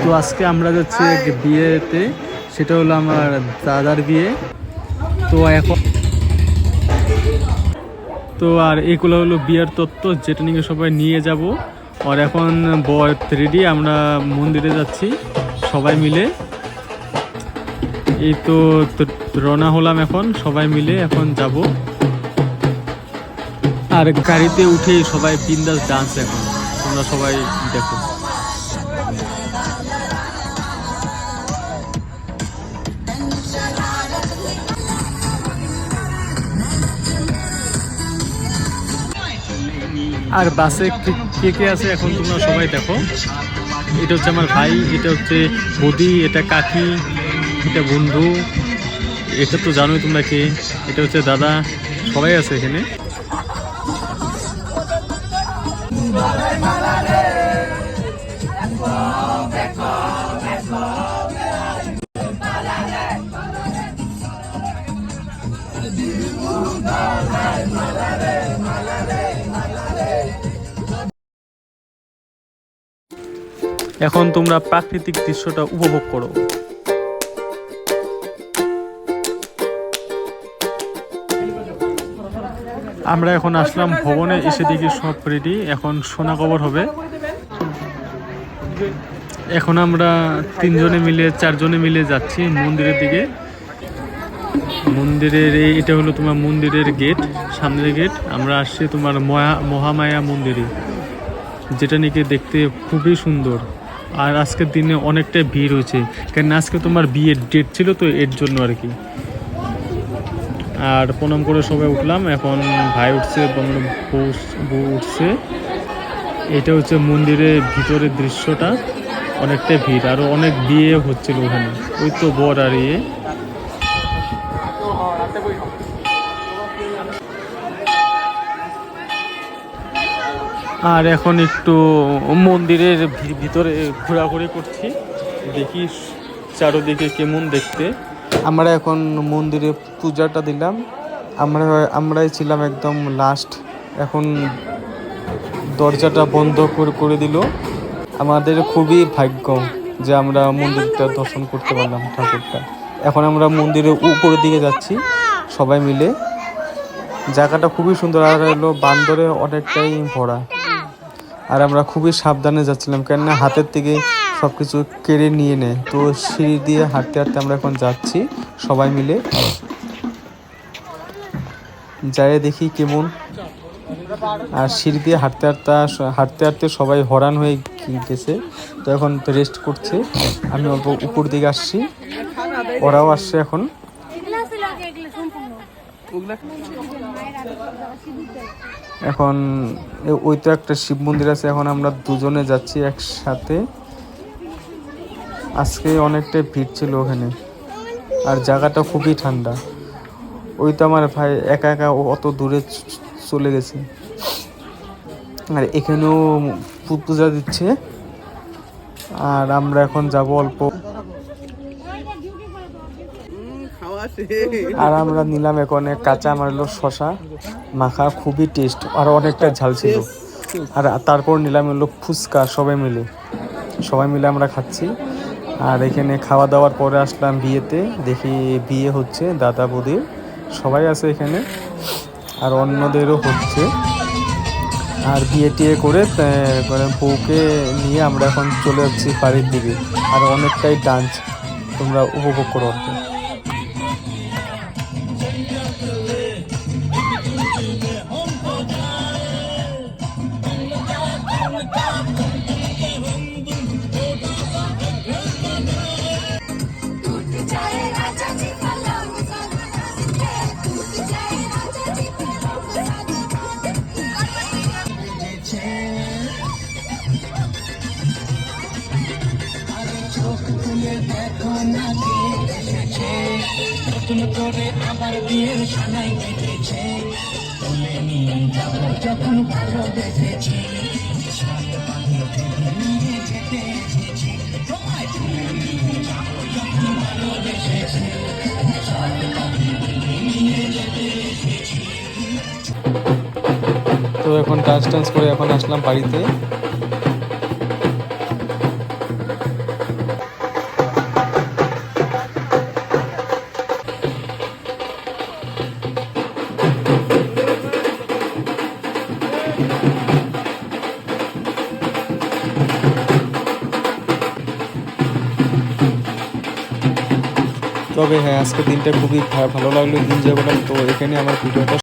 তো আজকে আমরা যাচ্ছি এক বিয়েতে, সেটা হলো আমার দাদার বিয়ে। তো এখন তো আর এগুলো হলো বিয়ের তত্ত্ব, যেটা নিয়ে সবাই নিয়ে যাব। আর এখন বর রেডি, আমরা মন্দিরে যাচ্ছি সবাই মিলে। এই তো রওনা হলাম, এখন সবাই মিলে এখন যাব। আর গাড়িতে উঠেই সবাই বিন্দাস ডান্স, এখন তোমরা সবাই দেখো। আর বাসে কে কে আছে এখন তোমরা সবাই দেখো। এটা হচ্ছে আমার ভাই, এটা হচ্ছে বৌদি, এটা কাকি, এটা বন্ধু, এটা তো জানোই তোমরা কে, এটা হচ্ছে দাদা, সবাই আছে এখানে। এখন তোমরা প্রাকৃতিক দৃশ্যটা উপভোগ করো। আমরা এখন আসলাম ভবনে, এসে দেখি সব রেডি, এখন সোনা কবর হবে। এখন আমরা 3 জনে মিলে 4 জনে মিলে যাচ্ছি মন্দিরের দিকে। মন্দিরের এটা হলো তোমার মন্দিরের গেট, সামনের গেট। আমরা আসছি তোমার মহামায়া মন্দিরে, যেটা নাকি দেখতে খুবই সুন্দর। আর আজকের দিনে অনেকটা ভিড় হয়েছে, কারণ আজকে তোমার বিয়ের ডেট ছিল, তো এর জন্য আর কি। আর প্রণাম করে সবাই উঠলাম, এখন ভাই উঠছে, বউ উঠছে। এটা হচ্ছে মন্দিরের ভিতরের দৃশ্যটা, অনেকটা ভিড়, আরও অনেক বিয়ে হচ্ছিল ওখানে। ওই তো বর আর ইয়ে। আর এখন একটু মন্দিরের ভিতরে ঘোরাঘুরি করছি, দেখি চারোদিকে কেমন দেখতে। আমরা এখন মন্দিরে পূজাটা দিলাম, আমরাই ছিলাম একদম লাস্ট। এখন দরজাটা বন্ধ করে দিল। আমাদের খুবই ভাগ্য যে আমরা মন্দিরটা দর্শন করতে পারলাম, ঠাকুরটা। এখন আমরা মন্দিরের উপরের দিকে যাচ্ছি সবাই মিলে। জায়গাটা খুবই সুন্দর, আর হলো বান্দরে অনেকটাই ভরা। আর আমরা খুবই সাবধানে যাচ্ছিলাম, কেননা হাতের থেকে সব কিছু কেড়ে নিয়ে নেয়। তো সিঁড়ি দিয়ে হাঁটতে হাঁটতে আমরা এখন যাচ্ছি সবাই মিলে। যাই দেখি কেমন। আর সিঁড়ি দিয়ে হাঁটতে হাঁটতে সবাই হরান হয়ে গেছে, তো এখন রেস্ট করছে। আমি অল্প উপর দিকে আসছি, ওরাও আসছে এখন। এখন ওই তো একটা শিব মন্দির আছে, এখন আমরা দুজনে যাচ্ছি একসাথে। আজকে অনেকটাই ভিড় ছিল ওখানে, আর জায়গাটা খুবই ঠান্ডা। ওই তো আমার ভাই একা একা অত দূরে চলে গেছে। আর এখানেও পূজা দিচ্ছে, আর আমরা এখন যাব অল্প। আর আমরা নিলাম এখন কাঁচা মারলো শশা মাখা, খুবই টেস্ট, আর অনেকটা ঝাল ছিল। আর তারপর নিলাম হলো ফুচকা, সবাই মিলে আমরা খাচ্ছি। আর এখানে খাওয়া দাওয়ার পরে আসলাম বিয়েতে, দেখি বিয়ে হচ্ছে দাদা বৌদির, সবাই আছে এখানে, আর অন্যদেরও হচ্ছে। আর বিয়ে টিয়ে করে বউকে নিয়ে আমরা এখন চলে যাচ্ছি বাড়ির দিকে। আর অনেকটাই ডান্স তোমরা উপভোগ করো। নতুন করে আবার বিয়ের সানাই বেঁধেছে, তুলে নিয়ে যাব যখন ভালোবেসেছি, নিয়ে যেতে এসেছি, তোমায় তুলে নিয়ে যাব যখন ভালোবেসেছি, নিয়ে যেতে এসেছি। তো এখন ডান্স করে এখন আসলাম বাড়িতে। তবে হ্যাঁ, আজকের দিনটা খুবই ভালো লাগলো, এনজয় করলাম। তো এখানে আমার ভিডিওটা